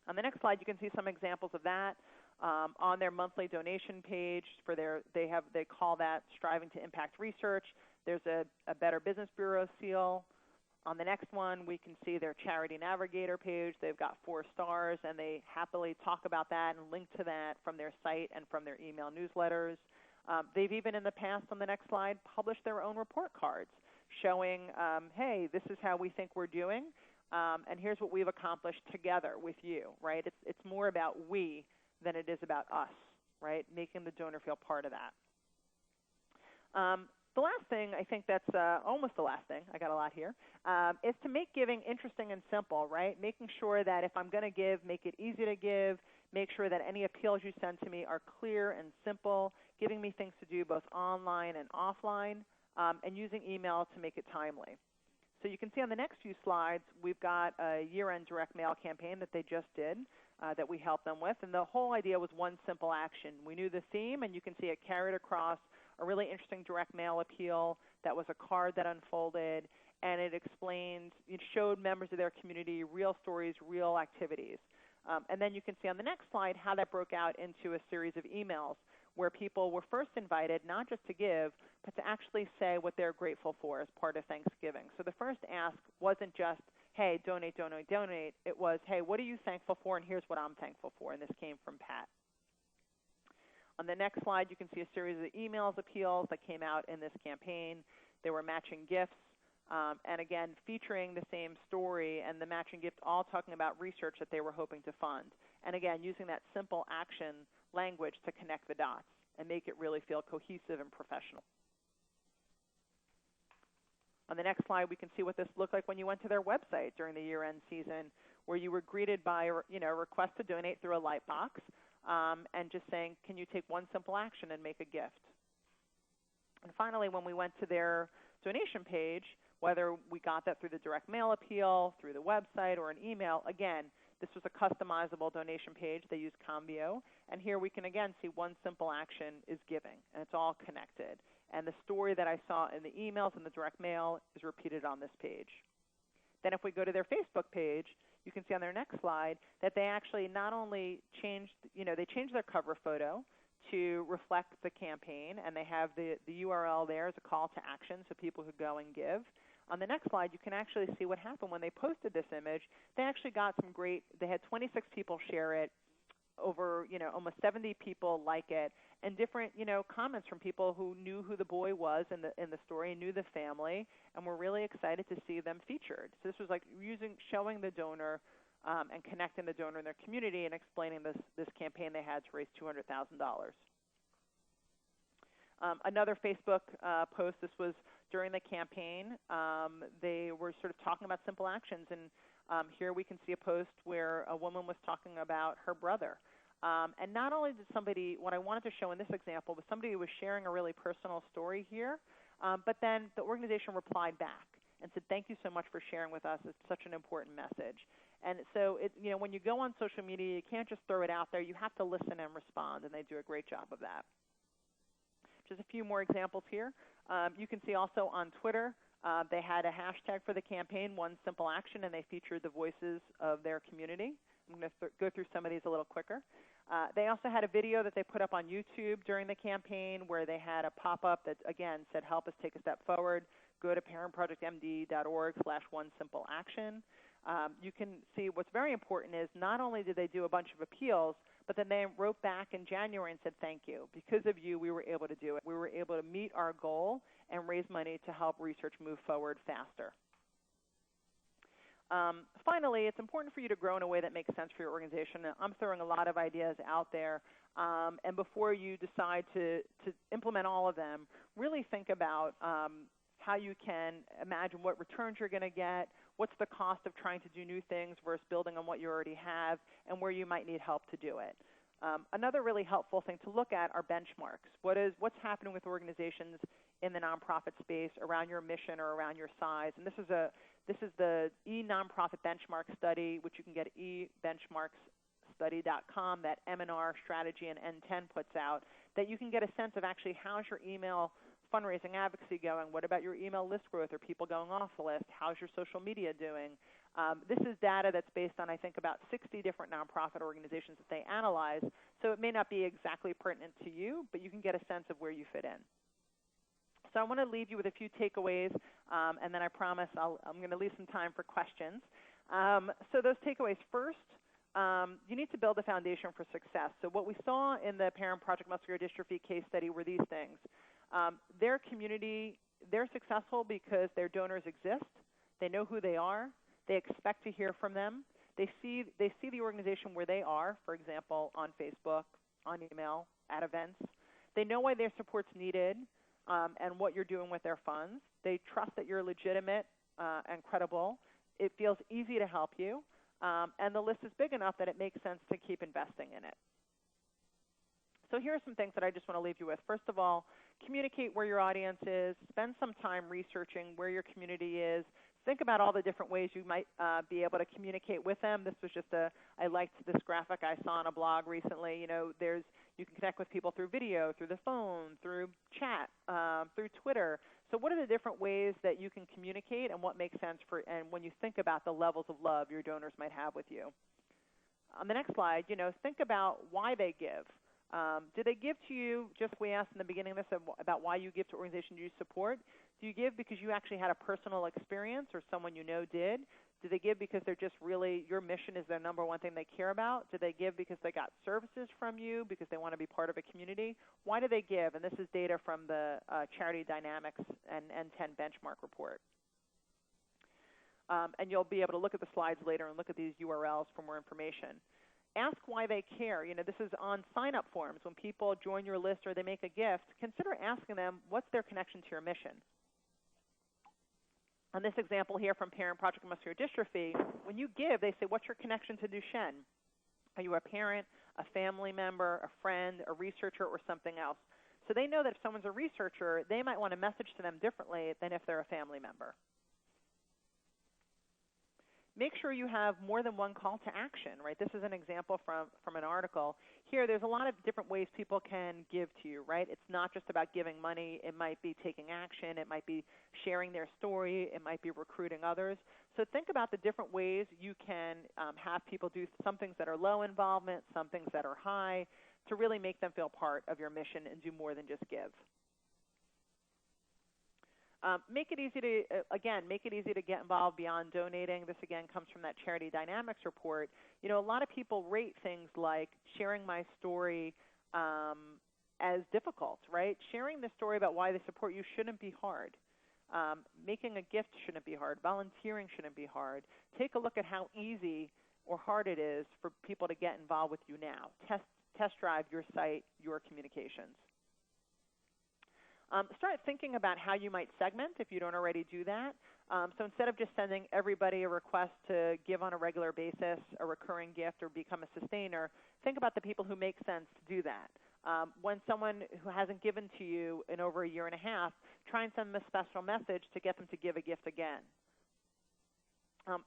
On the next slide, you can see some examples of that. On their monthly donation page, they call that Striving to Impact Research. There's a Better Business Bureau seal. On the next one, we can see their Charity Navigator page. They've got 4 stars, and they happily talk about that and link to that from their site and from their email newsletters. They've even in the past, on the next slide, published their own report cards showing, hey, this is how we think we're doing, and here's what we've accomplished together with you, right? It's more about we than it is about us, right? Making the donor feel part of that. The last thing, I think that's almost the last thing, I got a lot here, is to make giving interesting and simple, right? Making sure that if I'm going to give, make it easy to give, make sure that any appeals you send to me are clear and simple, giving me things to do both online and offline, and using email to make it timely. So you can see on the next few slides, we've got a year-end direct mail campaign that they just did that we helped them with, and the whole idea was one simple action. We knew the theme, and you can see it carried across a really interesting direct mail appeal that was a card that unfolded, and it explained, it showed members of their community real stories, real activities. And then you can see on the next slide how that broke out into a series of emails where people were first invited not just to give, but to actually say what they're grateful for as part of Thanksgiving. So the first ask wasn't just, hey, donate, donate, donate. It was, hey, what are you thankful for, and here's what I'm thankful for, and this came from Pat. On the next slide, you can see a series of emails appeals that came out in this campaign. There were matching gifts, and again, featuring the same story and the matching gift, all talking about research that they were hoping to fund. And again, using that simple action language to connect the dots and make it really feel cohesive and professional. On the next slide, we can see what this looked like when you went to their website during the year-end season, where you were greeted by a request to donate through a lightbox, and just saying, can you take one simple action and make a gift? And finally, when we went to their donation page, whether we got that through the direct mail appeal, through the website, or an email, again, this was a customizable donation page. They used Combio. And here we can, again, see one simple action is giving, and it's all connected. And the story that I saw in the emails and the direct mail is repeated on this page. Then if we go to their Facebook page, you can see on their next slide that they actually not only changed, they changed their cover photo to reflect the campaign, and they have the URL there as a call to action so people could go and give. On the next slide, you can actually see what happened when they posted this image. They actually got some great, they had 26 people share it, over, almost 70 people like it, and different, comments from people who knew who the boy was in the story, knew the family, and were really excited to see them featured. So this was like showing the donor and connecting the donor in their community and explaining this campaign they had to raise $200,000. Another Facebook post, this was during the campaign, they were sort of talking about simple actions, and here we can see a post where a woman was talking about her brother. And not only did somebody, what I wanted to show in this example was somebody who was sharing a really personal story here, but then the organization replied back and said, thank you so much for sharing with us. It's such an important message. And so, when you go on social media, you can't just throw it out there. You have to listen and respond, and they do a great job of that. Just a few more examples here. You can see also on Twitter, they had a hashtag for the campaign, One Simple Action, and they featured the voices of their community. I'm going to go through some of these a little quicker. They also had a video that they put up on YouTube during the campaign where they had a pop-up that, again, said, help us take a step forward. Go to parentprojectmd.org/onesimpleaction. You can see what's very important is not only did they do a bunch of appeals, but then they wrote back in January and said, thank you. Because of you, we were able to do it. We were able to meet our goal and raise money to help research move forward faster. Finally, it's important for you to grow in a way that makes sense for your organization. I'm throwing a lot of ideas out there, and before you decide to implement all of them, really think about how you can imagine what returns you're going to get, what's the cost of trying to do new things versus building on what you already have, and where you might need help to do it. Another really helpful thing to look at are benchmarks. What's happening with organizations in the nonprofit space around your mission or around your size? And this is the e-nonprofit benchmark study, which you can get at ebenchmarksstudy.com, that M&R strategy and N10 puts out, that you can get a sense of actually how's your email fundraising advocacy going? What about your email list growth? Are people going off the list? How's your social media doing? This is data that's based on, I think, about 60 different nonprofit organizations that they analyze, so it may not be exactly pertinent to you, but you can get a sense of where you fit in. So I want to leave you with a few takeaways, and then I promise I'm going to leave some time for questions. So those takeaways, first, you need to build a foundation for success. So what we saw in the Parent Project Muscular Dystrophy case study were these things. Their community, they're successful because their donors exist. They know who they are. They expect to hear from them. They see the organization where they are, for example, on Facebook, on email, at events. They know why their support's needed and what you're doing with their funds. They trust that you're legitimate and credible. It feels easy to help you. And the list is big enough that it makes sense to keep investing in it. So here are some things that I just want to leave you with. First of all, communicate where your audience is. Spend some time researching where your community is. Think about all the different ways you might be able to communicate with them. This was just I liked this graphic I saw on a blog recently. You can connect with people through video, through the phone, through chat, through Twitter. So So what are the different ways that you can communicate and what makes sense and when you think about the levels of love your donors might have with you? On the next slide, think about why they give. Do they give to you, just we asked in the beginning of this about why you give to organizations you support? Do you give because you actually had a personal experience or someone you know did? Do they give because they're just really, your mission is their number one thing they care about? Do they give because they got services from you, because they want to be part of a community? Why do they give? And this is data from the Charity Dynamics and N10 benchmark report. And you'll be able to look at the slides later and look at these URLs for more information. Ask why they care. This is on sign-up forms. When people join your list or they make a gift, consider asking them, what's their connection to your mission? On this example here from Parent Project Muscular Dystrophy, when you give, they say, what's your connection to Duchenne? Are you a parent, a family member, a friend, a researcher, or something else? So they know that if someone's a researcher, they might want to message to them differently than if they're a family member. Make sure you have more than one call to action, right? This is an example from an article. Here, there's a lot of different ways people can give to you, right? It's not just about giving money. It might be taking action. It might be sharing their story. It might be recruiting others. So think about the different ways you can have people do some things that are low involvement, some things that are high, to really make them feel part of your mission and do more than just give. Make it easy to get involved beyond donating. This, again, comes from that Charity Dynamics report. A lot of people rate things like sharing my story as difficult, right? Sharing the story about why they support you shouldn't be hard. Making a gift shouldn't be hard. Volunteering shouldn't be hard. Take a look at how easy or hard it is for people to get involved with you now. Test drive your site, your communications. Start thinking about how you might segment if you don't already do that. So instead of just sending everybody a request to give on a regular basis, a recurring gift, or become a sustainer, think about the people who make sense to do that. When someone who hasn't given to you in over a year and a half, try and send them a special message to get them to give a gift again.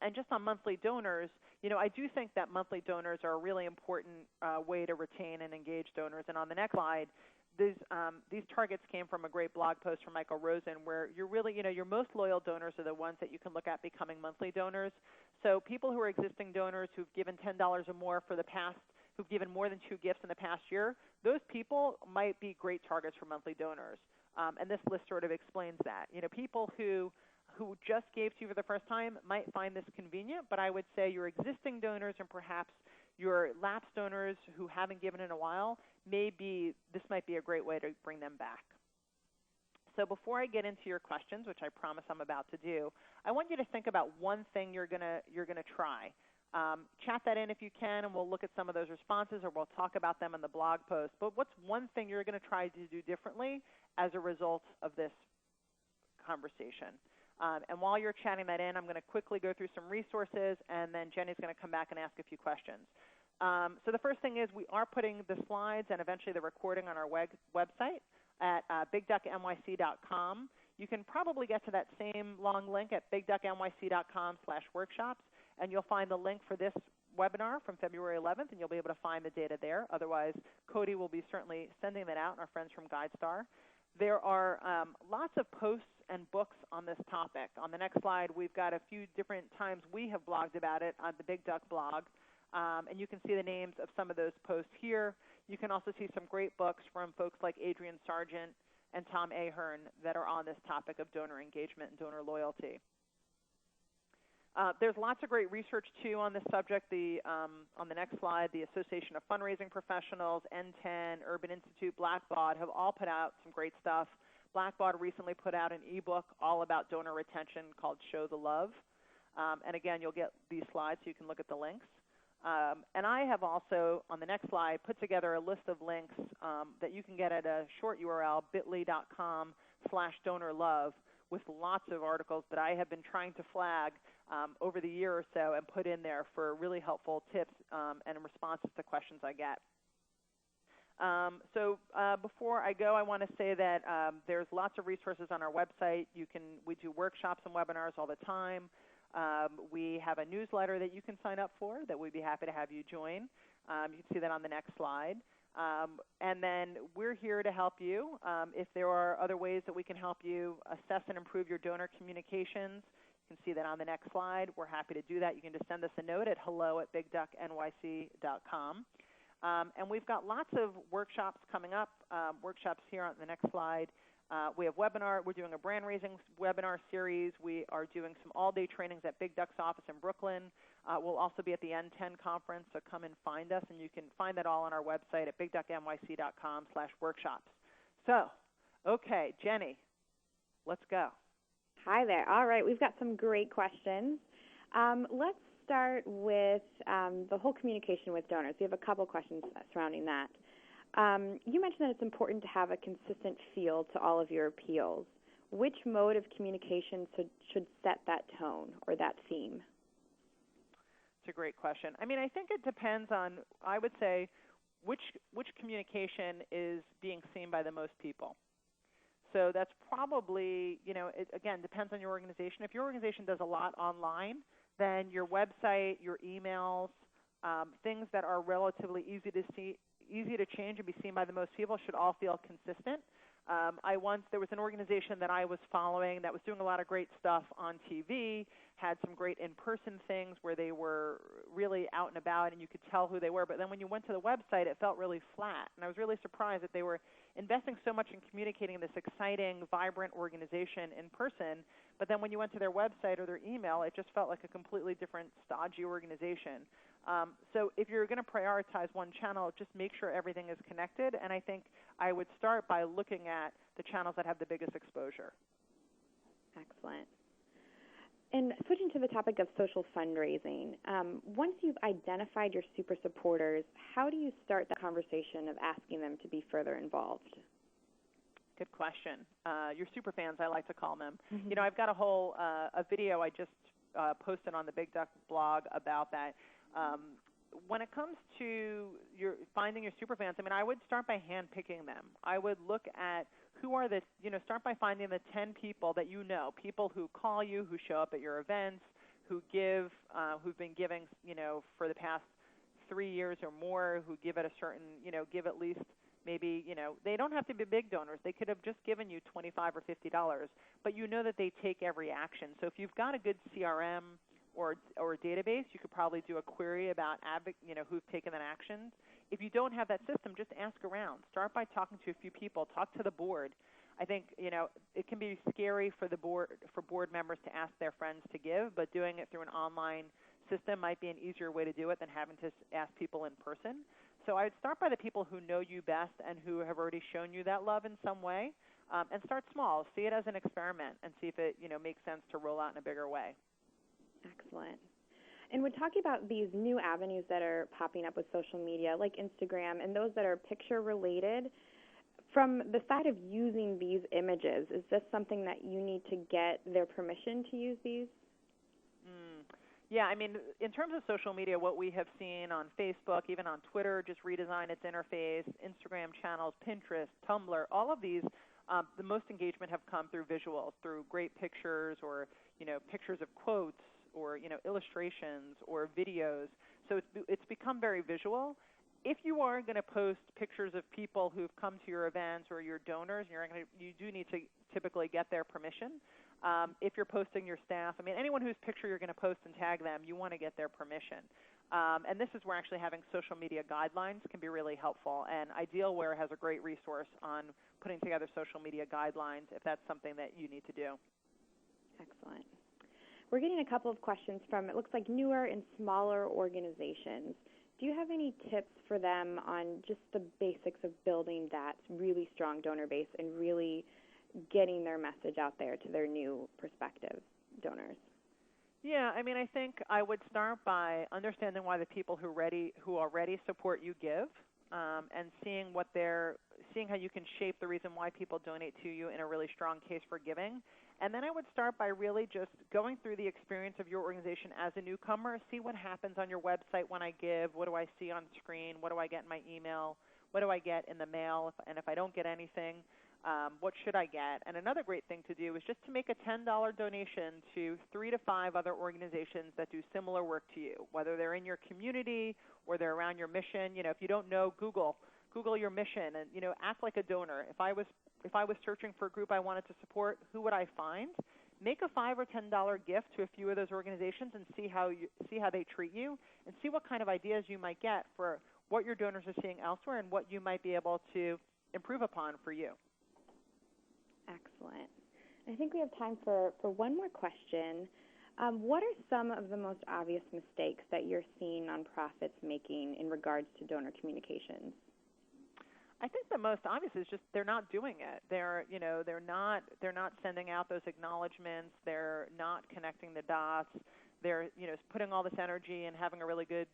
And just on monthly donors, I do think that monthly donors are a really important way to retain and engage donors. And on the next slide, these targets came from a great blog post from Michael Rosen, where you're really, your most loyal donors are the ones that you can look at becoming monthly donors. So people who are existing donors who've given $10 or more for the past, who've given more than 2 gifts in the past year, those people might be great targets for monthly donors. And this list sort of explains that. People who just gave to you for the first time might find this convenient, but I would say your existing donors and perhaps your lapsed donors who haven't given in a while, this might be a great way to bring them back. So before I get into your questions, which I promise I'm about to do, I want you to think about one thing you're gonna try. Chat that in if you can, and we'll look at some of those responses, or we'll talk about them in the blog post. But what's one thing you're going to try to do differently as a result of this conversation? And while you're chatting that in, I'm going to quickly go through some resources, and then Jenny's going to come back and ask a few questions. So the first thing is we are putting the slides and eventually the recording on our website at bigducknyc.com. You can probably get to that same long link at bigducknyc.com/workshops, and you'll find the link for this webinar from February 11th, and you'll be able to find the data there. Otherwise, Cody will be certainly sending that out, and our friends from GuideStar. There are lots of posts and books on this topic. On the next slide, we've got a few different times we have blogged about it on the Big Duck blog, and you can see the names of some of those posts here. You can also see some great books from folks like Adrian Sargent and Tom Ahern that are on this topic of donor engagement and donor loyalty. There's lots of great research, too, on this subject. On the next slide, the Association of Fundraising Professionals, N10, Urban Institute, Blackbaud have all put out some great stuff. Blackbaud recently put out an ebook all about donor retention called Show the Love. And again, you'll get these slides so you can look at the links. And I have also, on the next slide, put together a list of links that you can get at a short URL, bit.ly.com/donorlove, with lots of articles that I have been trying to flag over the year or so and put in there for really helpful tips and responses to questions I get. So before I go, I want to say that there's lots of resources on our website. We do workshops and webinars all the time. We have a newsletter that you can sign up for that we'd be happy to have you join. You can see that on the next slide. And then we're here to help you. If there are other ways that we can help you assess and improve your donor communications, you can see that on the next slide. We're happy to do that. You can just send us a note at hello@bigducknyc.com. And we've got lots of workshops coming up, workshops here on the next slide. We have webinar. We're doing a brand raising webinar series. We are doing some all-day trainings at Big Duck's office in Brooklyn. We'll also be at the N10 conference, so come and find us, and you can find that all on our website at bigducknyc.com/workshops. So, okay, Jenny, let's go. Hi there. All right, we've got some great questions. Let's start with the whole communication with donors. We have a couple questions surrounding that. You mentioned that it's important to have a consistent feel to all of your appeals. Which mode of communication should set that tone or that theme? It's a great question. I mean, I think it depends on, I would say, which communication is being seen by the most people. So that's probably, it again depends on your organization. If your organization does a lot online, then your website, your emails, things that are relatively easy to change and be seen by the most people should all feel consistent. There was an organization that I was following that was doing a lot of great stuff on TV, had some great in-person things where they were really out and about and you could tell who they were. But then when you went to the website, it felt really flat. And I was really surprised that they were investing so much in communicating this exciting, vibrant organization in person. But then when you went to their website or their email, it just felt like a completely different, stodgy organization. So if you're going to prioritize one channel, just make sure everything is connected. And I think I would start by looking at the channels that have the biggest exposure. Excellent. And switching to the topic of social fundraising, once you've identified your super supporters, how do you start the conversation of asking them to be further involved? Good question. Your super fans, I like to call them. Mm-hmm. I've got a video I just posted on the Big Duck blog about that. When it comes to finding your super fans, I mean, I would start by hand-picking them. I would look at who are start by finding the 10 people that you know, people who call you, who show up at your events, who give, who've been giving, for the past 3 years or more, who give at a certain, give at least maybe, they don't have to be big donors. They could have just given you $25 or $50, but you know that they take every action. So if you've got a good CRM, or a database, you could probably do a query about who've taken that action. If you don't have that system, just ask around. Start by talking to a few people. Talk to the board. I think it can be scary for board members to ask their friends to give, but doing it through an online system might be an easier way to do it than having to ask people in person. So I would start by the people who know you best and who have already shown you that love in some way, and start small. See it as an experiment and see if it makes sense to roll out in a bigger way. Excellent. And we're talking about these new avenues that are popping up with social media, like Instagram, and those that are picture-related. From the side of using these images, is this something that you need to get their permission to use these? Yeah, I mean, in terms of social media, what we have seen on Facebook, even on Twitter, just redesign its interface, Instagram channels, Pinterest, Tumblr, all of these, the most engagement have come through visuals, through great pictures or, pictures of quotes, or illustrations or videos. So it's become very visual. If you are going to post pictures of people who've come to your events or your donors, you do need to typically get their permission. If you're posting your staff, I mean, anyone whose picture you're going to post and tag them, you want to get their permission. And this is where actually having social media guidelines can be really helpful. And Idealware has a great resource on putting together social media guidelines if that's something that you need to do. Excellent. We're getting a couple of questions from, it looks like, newer and smaller organizations. Do you have any tips for them on just the basics of building that really strong donor base and really getting their message out there to their new prospective donors? Yeah, I mean, I think I would start by understanding why the people who already support you give, and seeing how you can shape the reason why people donate to you in a really strong case for giving. And then I would start by really just going through the experience of your organization as a newcomer, see what happens on your website when I give, what do I see on screen, what do I get in my email, what do I get in the mail, and if I don't get anything, what should I get? And another great thing to do is just to make a $10 donation to 3 to 5 other organizations that do similar work to you, whether they're in your community or they're around your mission. If you don't know, Google Google your mission and, act like a donor. If I was searching for a group I wanted to support, who would I find? Make a $5 or $10 gift to a few of those organizations and see how they treat you, and see what kind of ideas you might get for what your donors are seeing elsewhere and what you might be able to improve upon for you. Excellent. I think we have time for one more question. What are some of the most obvious mistakes that you're seeing nonprofits making in regards to donor communications? I think the most obvious is just they're not doing it. They're not sending out those acknowledgments. They're not connecting the dots. They're putting all this energy and having a really good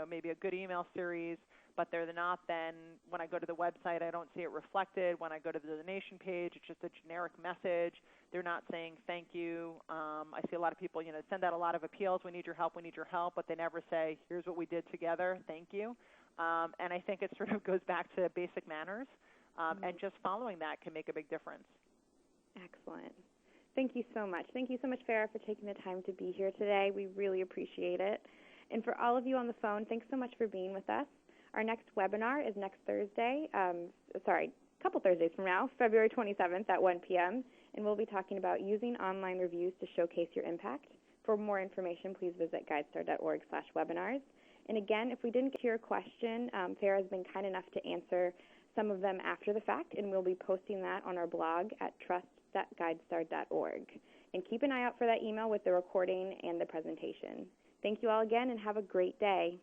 maybe a good email series, but they're not then, when I go to the website, I don't see it reflected. When I go to the donation page, it's just a generic message. They're not saying thank you. I see a lot of people send out a lot of appeals. We need your help. We need your help. But they never say, here's what we did together. Thank you. And I think it sort of goes back to basic manners. And just following that can make a big difference. Excellent. Thank you so much. Thank you so much, Farra, for taking the time to be here today. We really appreciate it. And for all of you on the phone, thanks so much for being with us. Our next webinar is next Thursday, a couple Thursdays from now, February 27th at 1 p.m., and we'll be talking about using online reviews to showcase your impact. For more information, please visit guidestar.org/webinars. And again, if we didn't get to your question, Farra has been kind enough to answer some of them after the fact, and we'll be posting that on our blog at trust.guidestar.org. And keep an eye out for that email with the recording and the presentation. Thank you all again, and have a great day.